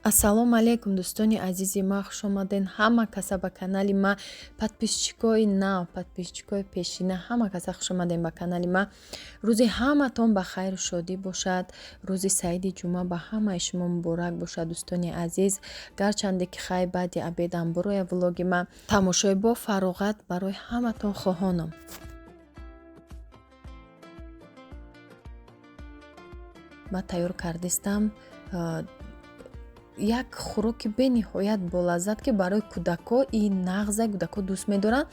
Ассалому алейкум дӯстони азизи ма, хуш омаден ҳама каса ба канали ма, подписчикои нав, подписчикои пешина, ҳама каса хуш омаден ба канали ма. Рӯзи ҳаматон ба хайру шодӣ бошад. Рӯзи саиди ҷумъа ба ҳамаи шумо муборак бошад дӯстони азиз. Гарчанде ки хай баъди абедам буроя влоги ма тамошои бо фароғат барои ҳаматон хоҳонам. ма тайёр кардистам як хӯроки бениҳоят болаззат ки барои кӯдако ин нағза кӯдако дӯст медоранд.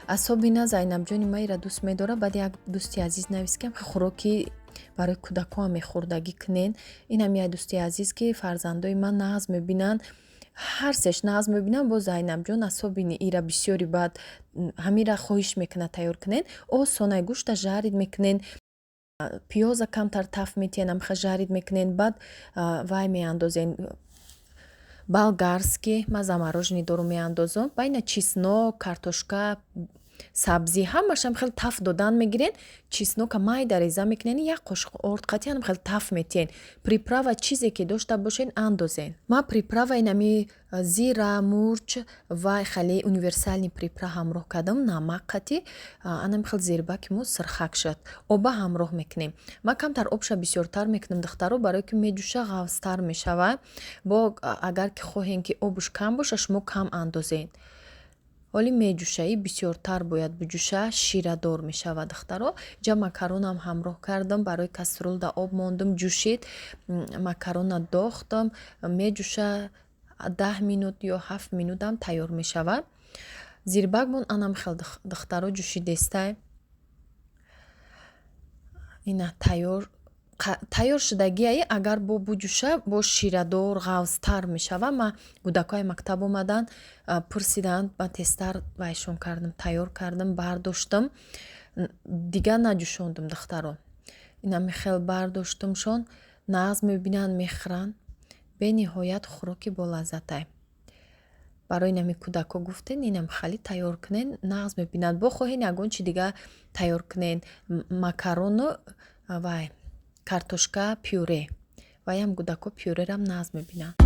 Асобина Зайнабҷони ма ира дӯст медорад. Баъд як дӯсти азиз навискам ки хӯроки барои кӯдакоам мехӯрдагӣ кунен. Инам як дӯсти азиз ки фарзандои ман нағз мебинанд. ҳар сеш нағз мебинанд, бо Зайнабҷон асобини ира бисёри баъд ҳамира хоҳиш мекунад тайёр кунен. Осонай гӯшта жарид мекунен, пиёза камтар таф метиҳен, амха жарид мекунен, баъд вай меандозен болгарский, ма замороженный дору меандозам, байна чеснок, картошка, сабзӣ ҳамашам хеле таф додан мегирен. Чеснока майда реза мекунен, як қошиқ орд қатиянам хеле таф метиҳен. Приправа чизе ки дошта бошен андозен. Ма приправа инами зира, мурч ва хеле универсальни припра ҳамроҳ кардам, намак қатӣ, анам хеле зирбаки мо сирхак шуд. Оба ҳамроҳ мекунем. Ма камтар обша бисёртар мекунам духтаро, барое ки меҷӯша ғафстар мешавад. Бо агар ки хоҳем ки обуш кам боша, шумо кам андозен. ҳоли меҷӯшаи бисёртар бояд биҷӯша, ширадор мешавад духтаро. Ҷа макаронам ҳамроҳ кардам, барои каструл да об мондам, ҷӯшид. Макарона дохтам, меҷӯша 10 минут ё 7 минутам тайёр мешавад. Зирбак бон анам хел духтаро ҷӯшидестай. Ина тайёр шудагие агар бо буҷӯша бо ширадор ғафстар мешава. Ма кӯдакои мактаб омадан пурсиданд, ба тестар вайшон кардам, тайёр кардам, бардоштам, дига наҷӯшондам духтаро. Инами хел бардоштамшон, нағз мебинанд, мехӯранд. Бениҳоят хӯроки болаззатай. Барои нами кӯдако гуфтен, инам хали тайёр кунен, нағз мебинанд. Бо хоҳен ягон чи дига тайёр кунен. Макарону вай картошка пюре. Ваям кӯдако пюрерам нағз мебинанд.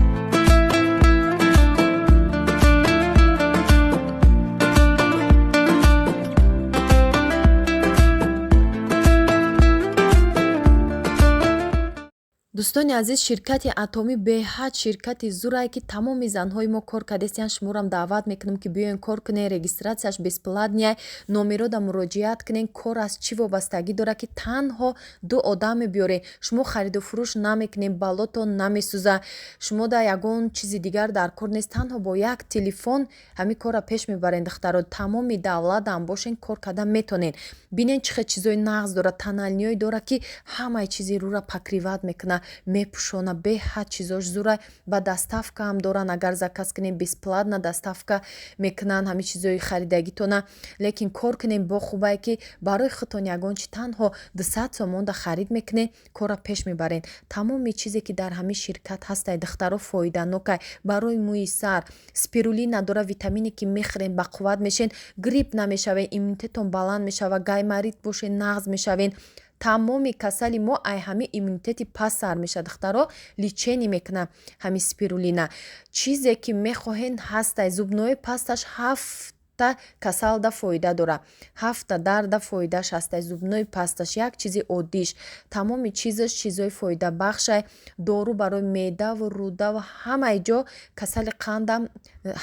дӯстони азиз, ширкати Атоми беҳад ширкати зурае ки тамоми занҳои мо кор кардестиянд. Шуморам даъват мекунам ки биёен кор кунен, регистратсияш бесплатняй, номерода муроҷиат кунен. Кор аз чӣ вобастагӣ дорад ки танҳо 2 одам мебиёред. Шумо хариду фурӯш намекунед, баллотон намесӯзад, шумо да ягон чизи дигар дар кор нест. Танҳо бо як телефон ҳамин корра пеш мебарен духтаро. Тамоми давлатам бошен, кор кардан метонен. Бинен чӣ хел чизои нағз дорад, таналниҳое дорад ки ҳамаи чизи рӯра покриват мекунад, мепӯшона. беҳад чизош зура. Ба доставка ҳам доранд, агар заказ кунем бесплатна доставка мекунанд ҳамин чизои харидагитона. Лекин кор кунем бо хубае ки барои худтон ягон чи танҳо 200 сом монда харид мекунед, корра пеш мебарен. Тамоми чизе ки дар ҳамин ширкат ҳастай духтаро фоиданокай. Барои мӯи сар спирулина дора, витамине ки мехӯрен бақувват мешен, грипп намешавен, иммунитетон баланд мешава, гаймарит бошен нағз мешавен. Тамоми касали мо ай ҳами иммунитети паст сар меша духтаро. личени мекуна ҳами спирулина. Чизе ки мехоҳен ҳастай. Зубнои пасташ 7 касалда фоида дора. 7 дарда фоидаш ҳастай. Зубнои пасташ як чизи оддиш. Тамоми чизаш чизои фоидабахшай. Дору барои меъдаву рӯда ва ҳамаи ҷо, касали қандам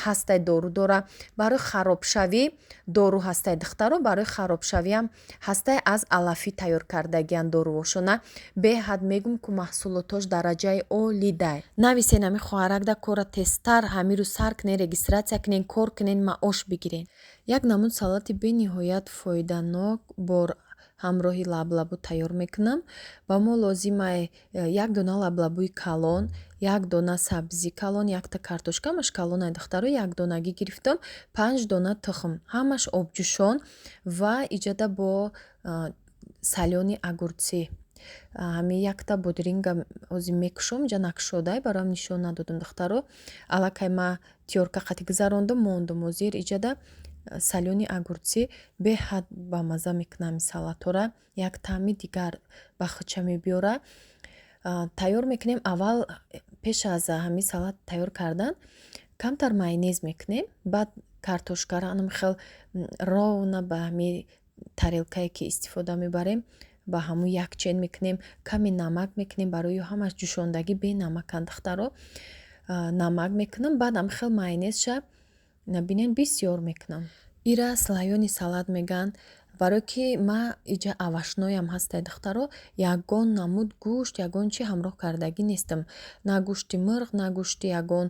ҳастай дору дора. Барои харобшавӣ дору ҳастай духтаро. Барои харобшавиам ҳастай. Аз алафӣ тайёр кардагиян дорувошона. Беҳад мегум ку маҳсулотош дараҷаи олидай. Нависен ҳами хоҳаракда корра тезтар ҳамирӯ сар кунен, регистратсия кунен, кор кунен, маош бигирен. Як намуд салати бениҳоят фоиданок бо ҳамроҳи лаблабу тайёр мекунам. Ба мо лозимае як дона лаблабуи калон, як дона сабзи калон, якта картошка машкалонай духтаро, як донагӣ гирифтам, 5 дона тухм, ҳамаш обҷӯшон ва иҷада бо салёни агурчӣ. ҳами якта бодринга ҳозир мекушом, ҷа накушодай, бароям нишон надодам духтаро. Аллакай ма тиёрка қати гузарондам, мондам ҳозир иҷада салёни агурчӣ. беҳад бамаза мекунам ин салатора. Як таъми дигар ба худша мебиёра. тайёр мекунем. Аввал пеш аз ҳамин салат тайёр кардан камтар майонез мекунем, баъд картошкаро анам хел ровна ба ҳамин тарелкае ки истифода мебарем ба ҳамун якчен мекунем, каме намак мекунем барои ҳамаш ҷӯшондагӣ бенамаканд духтаро. Намак мекунам, баъдам хел майонезша набинен бисёр мекунам. Ира слайёни салат мегӯянд. Барое ки ма иҷа авашноям ҳастай духтаро, ягон намуд гӯшт, ягон чи ҳамроҳ кардагӣ нестам. На гӯшти мирғ, на гӯшти ягон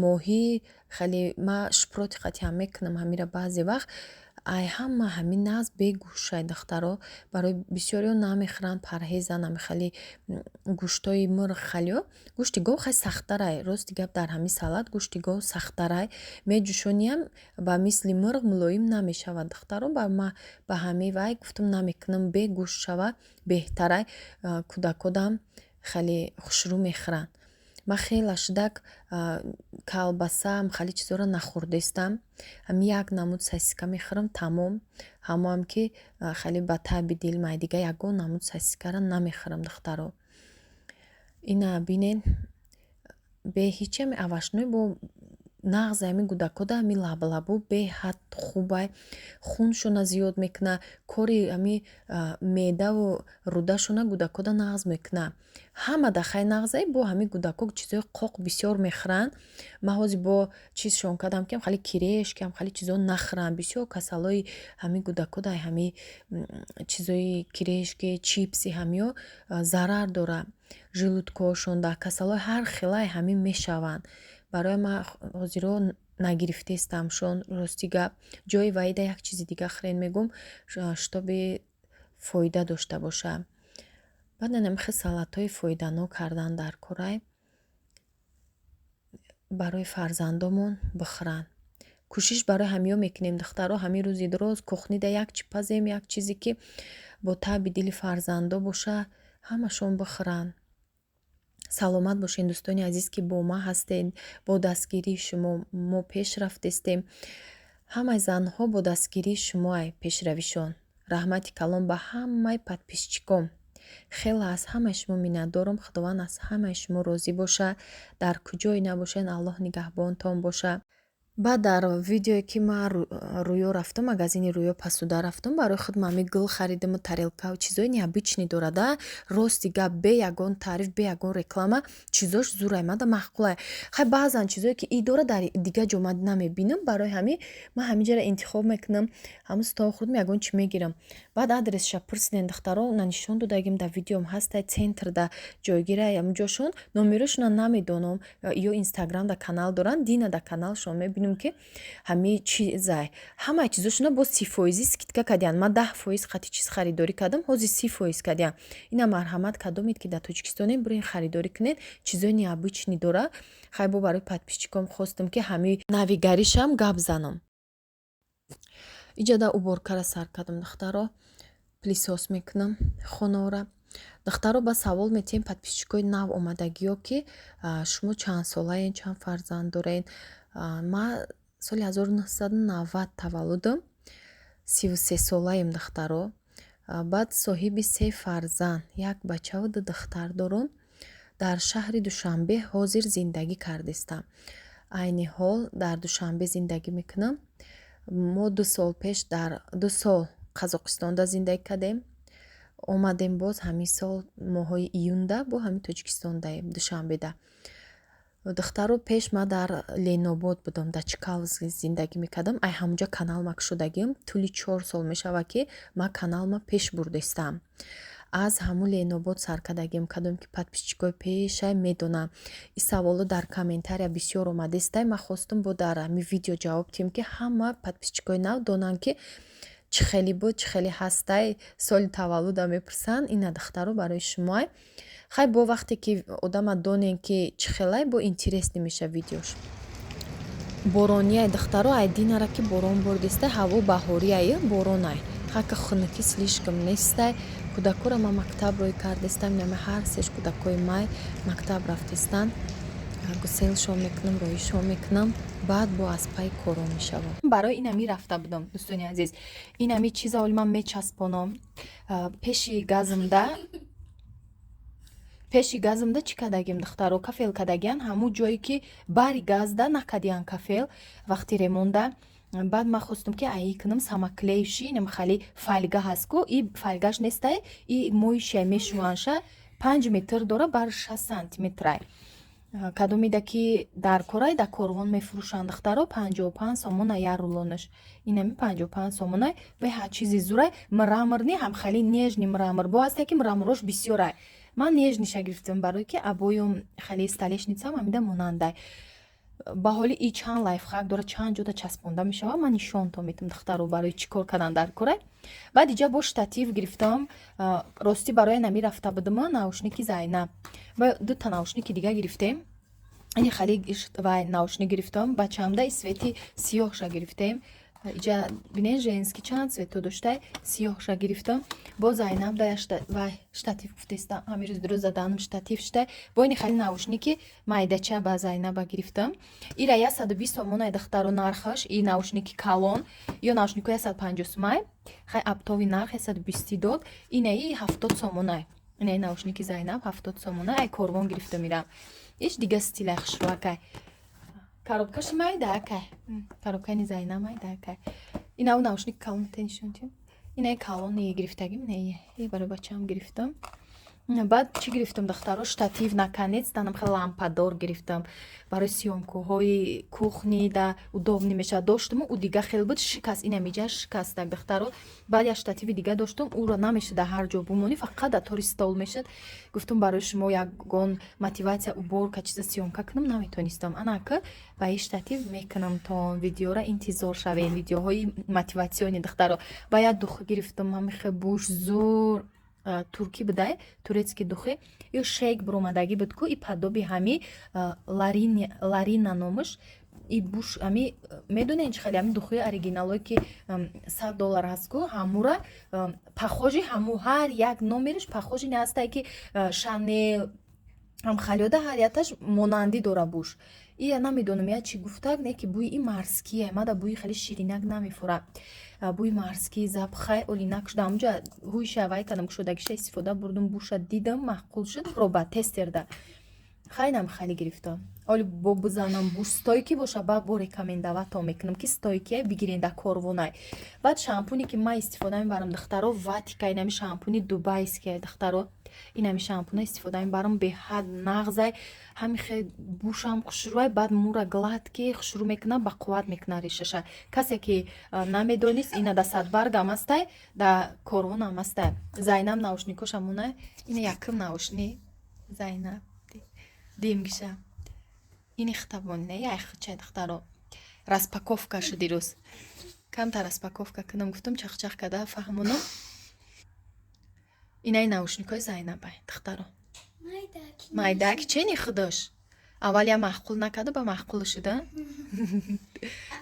моҳӣ. Хеле ма шпроти қатъиам мекунам ҳамира баъзе вақт. Ай ҳама ҳамин нағз бегӯшай духтаро. Барои бисёриё намехӯранд, парҳезанд, ҳами хеле гӯштҳои мирғ халиё. Гӯшти гов хеле сахттарай. Рости гап дар ҳамин салат гӯшти гов сахттарай. Меҷӯшониям ба мисли мирғ мулоим намешавад духтаро. Ма ба ҳамин вай гуфтам намекунам бегӯшт шава беҳтарай. Кӯдакодам хеле хушрӯ мехӯранд. Ма хела шудак калбаса хеле чизоро нахӯрдестам. Ҳамин як намуд сосиска мехӯрам тамом. Ҳамоам ки хеле ба таъби дил май дига ягон намуд сосискаро намехӯрам духтаро. Ина бинен бе ҳичи ҳами авашной бо нағзи ҳамин гӯдакода ҳамин лабу беҳад хубай. Хуншона зиёд мекуна. Кори ҳамин меъдаву рӯдашона гӯдакода нағз мекуна. Ҳама дахай нағзай бо ҳамин гӯдакҳо чизои қоқ бисёр мехӯранд. Ма ҳозир бо чизшон кардам ки хеле кирешкам хеле чизо нахӯранд. Бисёр касалои ҳамин гӯдакода ҳамин чизои кирешки, чипси ҳамиё зарар дора. Желудкҳошон дар касалҳои ҳар хелае ҳамин мешаванд. Барои ма ҳозиро нагирифтестамшон. Рости гап ҷои ваида як чизи дига хӯрен мегӯм штоби фоида дошта боша. Баъд намихе салатҳои фоиданок кардан дар корай барои фарзандомон бихӯранд. Кӯшиш барои ҳамиё мекунем духтаро. Ҳамин рӯзи дуроз кухнида якчи пазем, як чизе ки бо таъби дили фарзандо боша, ҳамашон бихӯранд. Саломат бошед дӯстони азиз ки бо ма ҳастед. Бо дастгирии шумо мо пеш рафтестем. Ҳамаи занҳо бо дастгирии шумоай пешравишон. Раҳмати калон ба ҳамаи подписчиком. Хеле аз ҳамаи шумо миннатдорам. Худованд аз ҳамаи шумо розӣ боша. Дар куҷое набошед, Аллоҳ нигаҳбонтон боша. Баъд дар видеое ки ман рӯё рафтам, магазини рӯё пасуда рафтам, барои худам ҳамин гул харидам, тарелка чизои необычный дорада. Рости гап бе ягон таъриф, бе ягон реклама, чизош зурай мада маъқулай. Хай баъзан чизое ки ин дора дар дига ҷо ман намебинам, барои ҳамин ман ҳаминҷаро интихоб мекунам. Ҳамин стол хурдам ягон чи мегирам. Баъд адресша пурсиден духтаро, на нишон додагим дар видеом ҳастай центр да ҷойгирай ҳамунҷошон. Номерошона намедонам, ё инстаграм да канал доранд. Дина да каналшон мебинам ки ҳамин чизай ҳамаи чизошона бо 30% скидка кардиянд. Ман 10% қати чиз харидорӣ кардам, ҳозир 30% кардиянд. Ина марҳамат кардомед ки дар Тоҷикистонем бурен харидорӣ кунед. Чизои необычный дора. Хай бо барои подписчиком хостам ки ҳамин навигаришам гап занам. Иҷада уборкара сар кардам духтаро. Пилисос мекунам хонаора. Духтаро ба савол метиҳем подписчикои нав омадагиё ки шумо чанд солаен, чанд фарзанд доред. Ма соли 1990 таваллудам. 33 солаем духтаро. Баъд соҳиби 3 фарзанд, як бачаву 2 духтар дорам. Дар шаҳри Душанбе ҳозир зиндагӣ кардестам. Айни ҳол дар Душанбе зиндагӣ мекунам. Мо 2 сол пеш дар 2 сол Қазоқистонда зиндагӣ кардем. Омадем боз ҳамин сол моҳои июнда бо ҳамин Тоҷикистондаем Душанбеда. Духтаро пеш ма дар Ленобод будам, дар Чкаловск зиндагӣ мекардам. Ай ҳамунҷа каналма кушодагим. Тӯли 4 сол мешавад ки ма каналма пеш бурдестам. Аз ҳамун Ленобод саркардагим кардам ки подписчикои пешай медонам. Ин саволо дар комментария бисёр омадестай. Ма хостам бо дар ҳамин видео ҷавоб диҳам ки ҳама подписчикои нав донанд ки чӣ хеле буд, чӣ хеле ҳастай, соли таваллуда мепурсанд. Ина духтаро барои шумоай. Хай бо вақте ки одама донен ки чӣ хелай бо интересный меша видеош. Боронияй духтаро, ай динара ки борон бордестай, ҳаво баҳорияй боронай. Хака хунукӣ слишком нестай. Кӯдакора ма мактаб рӯй кардестам, яъне ҳар сеш кӯдакои май мактаб рафтестанд. Гуселшон мекунам, рӯишон мекунам. Баъд бо аз пай коро мешавам. Барои инами рафта будам дӯстони азиз. Инами чиза оли ман мечаспонам пеши газимда. пеши газымда чӣ кардагим духтаро кафел кардагиан ҳамун ҷое ки бари газда накардиян кафел вақти ремонда. баъд ман хостум ки аи кунам самаклеевши инам хали фольга ҳаст ку и фольгаш нестай и моишия мешуванша 5 метр дора бар 6 сантиметрай кадомида ки дар корай да корвон мефурӯшанд духтаро 55 сомона як рулонаш инами 55 сомонай вай ҳар чизи зурай мраморни ҳам хали нежни мрамор бо ҳасте ки мраморош бисёрай ман нежниша гирифтам барое ки абоюм хали столешницам ҳамида монандай ба ҳоли и чанд лайфхак дора чанд ҷода часпонда мешавад ман нишонтон метам духтаро барои чӣ кор кардан дар корай. баъд иҷа бо штатив гирифтам рости барои нами рафта будама наушники Зайнаб ва дута наушники дига гирифтем ини хали вай наушник гирифтам бачамда и свети сиёҳша гирифтем иҷа бинен женски чанд свето доштай сиёҳша гирифтам бо Зайнаб да вай штатив гуфтеста ҳамирӯз дурӯз задаанам штатив штай бо ини хали наушники майдача ба Зайнаба гирифтам ира 120 сомонай духтаро нархаш и наушники калон ё наушнико 150 сомай хай аптови нарх 120 дод инаи 70 сомонай инаи наушники Зайнаб 70 сомонай ай корвон гирифта мирам иш дига стилай хушрӯакай коробкаши майдаакай коробкани Зайнаб майдаакай инау наушник калон тенишонтим инаи калони гирифтагим не барои бачаам гирифтам. баъд чӣ гирифтам духтаро штатив наканец данам хеле лампадор гирифтам барои сёмкуҳои кухни да удобни мешавад доштуму у дига хеле буд шикаст инам иҷа шикастак духтаро баъд як штативи дига доштум уро намешуда ҳар ҷо бумонӣ фақат дар тори стол мешуд гуфтум барои шумо ягон мотиватсия уборка чиза сёмка кунам наметонистам анака ба ин штатив мекунам то видеора интизор шавем видеоҳои мотиватсиони духтаро ба як духи гирифтам ҳамихе буш зур туркӣ будай турецки духе ё шейк буромадагӣ буд ку и падоби ҳами ларина номаш и буш ами медонен чӣ хеле ами духои оригиналое ки $100 ҳаст ку ҳамура пахожи ҳаму ҳар як номериш пахожи не ҳастай ки Шанел ҳамхалёда ҳар якташ монандӣ дора буш ия намедонам я чӣ гуфтак не ки бӯи и марские мада бӯи хеле ширинак намефурад бӯи марскӣ запхай олинак шуда ҳамуҷа ҳуиша вай кардам кушодагиша истифода бурдум буша дидам маъқул шуд роба тестерда хайнам хали гирифтам оли бо бизанам буш стойки боша ба бо рекомендаватон мекунам ки стойкия бигирен да корвонай баъд шампуне ки ман истифода мебарам духтаро ватика инами шампуни дубайския духтаро инами шампуна истифода мебарам беҳад нағзай ҳамихе бушам хушрӯай баъд мура гладки хушрӯ мекуна ба қувват мекуна решаша касе ки намедонист ина да садбаргам ҳастай да корвонам ҳастай Зайнаб наушникошам монай ина якум наушни Зайнаб димгиша ини хитабонне як хичай духтаро распаковка шуд дирӯз камтар распаковка кунам гуфтам чахчах карда фаҳмонам инаи наушникои Зайнабай духтаро майдак чени худош аввал я маъқул накарда ба маъқул шуда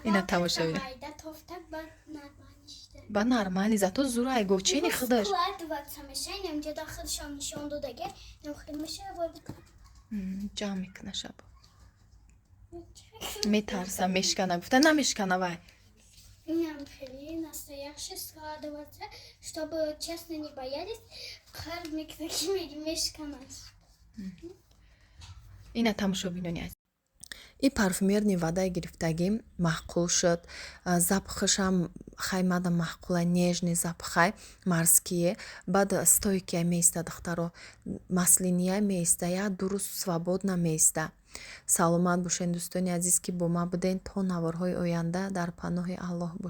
ина тамошо бина ба нормали зато зурай гуфт чени худош ҷамъ мекуна шабо метарсам мешкана гуфта намешкана вай Нам хели настоящий складываться, чтобы честно не боялись, хармик такими мешканаш. Ина тамошо бинонӣ и парфюмерни вадай гирифтагим маъқул шуд запхашам хаймада маъқула нежни запхай марские баъд стойкия меиста духтаро маслиния меиста я дуруст свободна меиста саломат бошен дӯстони азиз ки бо ман буден то наворҳои оянда дар паноҳи Аллоҳ бошед.